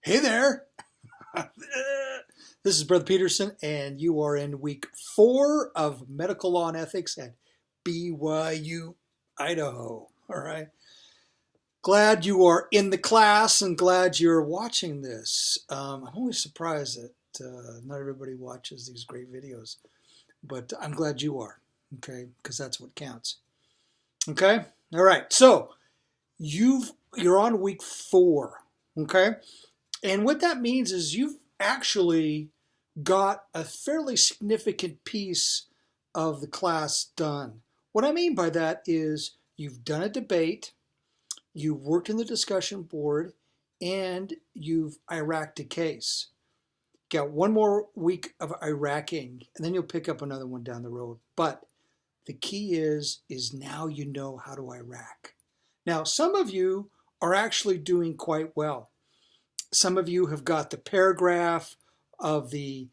Hey there. This is Brother Peterson, and you are in week 4 of Medical Law and Ethics at BYU, Idaho. All right. Glad you are in the class and glad you're watching this. I'm always surprised that not everybody watches these great videos, but I'm glad you are, okay, because that's what counts. Okay? All right. So you're on week 4, okay? And what that means is you've actually got a fairly significant piece of the class done. What I mean by that is you've done a debate, you've worked in the discussion board, and you've Iraqed a case. Got one more week of Iraqing, and then you'll pick up another one down the road. But the key is now you know how to Iraq. Now, some of you are actually doing quite well. Some of you have got the paragraph of the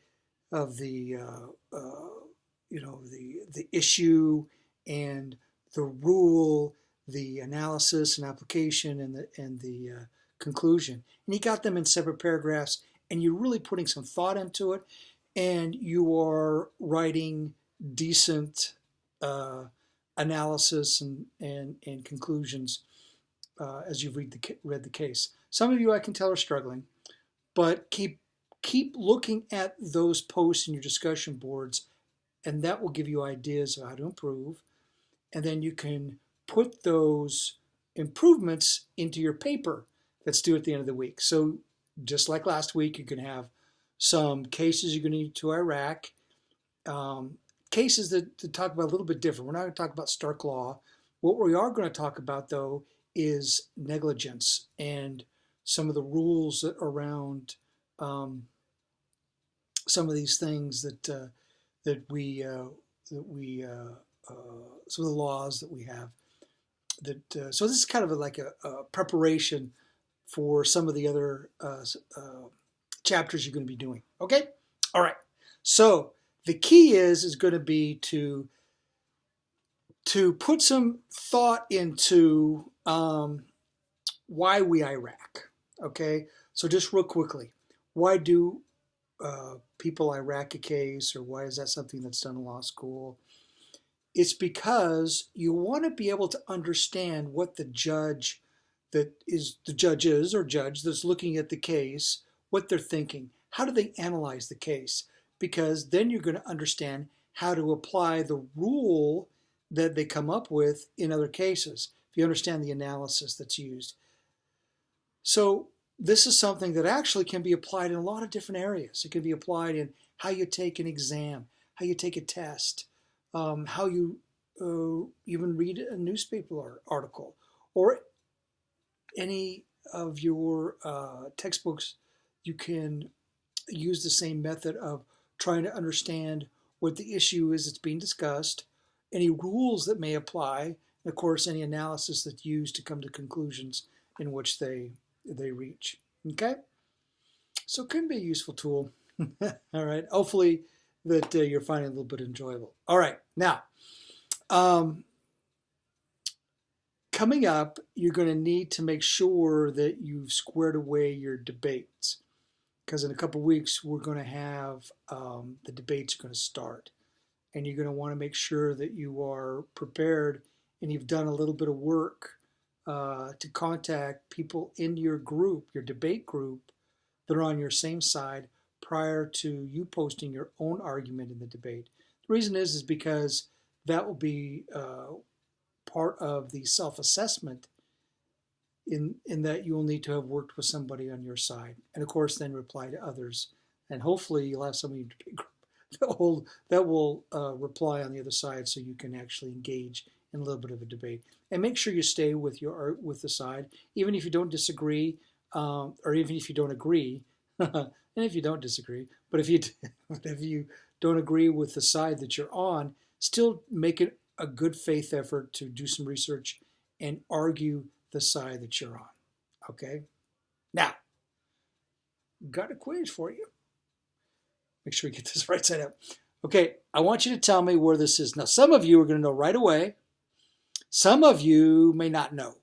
issue and the rule, the analysis and application, and the conclusion, and you got them in separate paragraphs, and you're really putting some thought into it, and you are writing decent analysis and conclusions as you've read the case. Some of you, I can tell, are struggling, but keep looking at those posts in your discussion boards, and that will give you ideas of how to improve. And then you can put those improvements into your paper that's due at the end of the week. So just like last week, you can have some cases you're going to need to Iraq, cases that to talk about a little bit different. We're not going to talk about Stark Law. What we are going to talk about, though, is negligence and some of the rules around some of these things that we some of the laws that we have. So this is kind of like a preparation for some of the other chapters you're going to be doing. Okay, all right. So the key is going to be to put some thought into why we Iraq. Okay, so just real quickly, why do people Iraq a case, or why is that something that's done in law school? It's because you want to be able to understand what the judge that's looking at the case, what they're thinking. How do they analyze the case? Because then you're going to understand how to apply the rule that they come up with in other cases, if you understand the analysis that's used. So this is something that actually can be applied in a lot of different areas. It can be applied in how you take an exam, how you take a test, how you even read a newspaper article, or any of your textbooks. You can use the same method of trying to understand what the issue is that's being discussed, any rules that may apply, and of course any analysis that's used to come to conclusions in which they reach. Okay, so it can be a useful tool. All right, hopefully that you're finding it a little bit enjoyable. All right, now coming up, you're going to need to make sure that you've squared away your debates, because in a couple weeks we're going to have the debates are going to start, and you're going to want to make sure that you are prepared and you've done a little bit of work to contact people in your group, your debate group, that are on your same side prior to you posting your own argument in the debate. The reason is because that will be part of the self-assessment in that you will need to have worked with somebody on your side, and of course then reply to others, and hopefully you'll have somebody in your debate group that will reply on the other side, so you can actually engage in a little bit of a debate. And make sure you stay with the side, even if you don't disagree, or even if you don't agree, and if you don't disagree. But if you don't agree with the side that you're on, still make it a good faith effort to do some research and argue the side that you're on. Okay. Now, got a quiz for you. Make sure we get this right side up. Okay, I want you to tell me where this is. Now, some of you are going to know right away. Some of you may not know.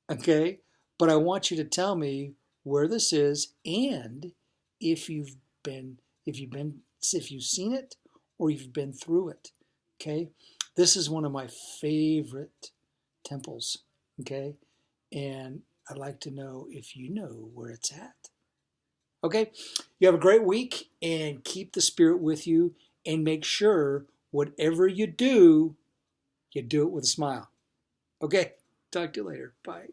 Okay, but I want you to tell me where this is, and if you've been, if you've seen it or you've been through it. Okay, this is one of my favorite temples. Okay, and I'd like to know if you know where it's at. Okay, you have a great week and keep the spirit with you, and make sure whatever you do it with a smile. Okay, talk to you later. Bye.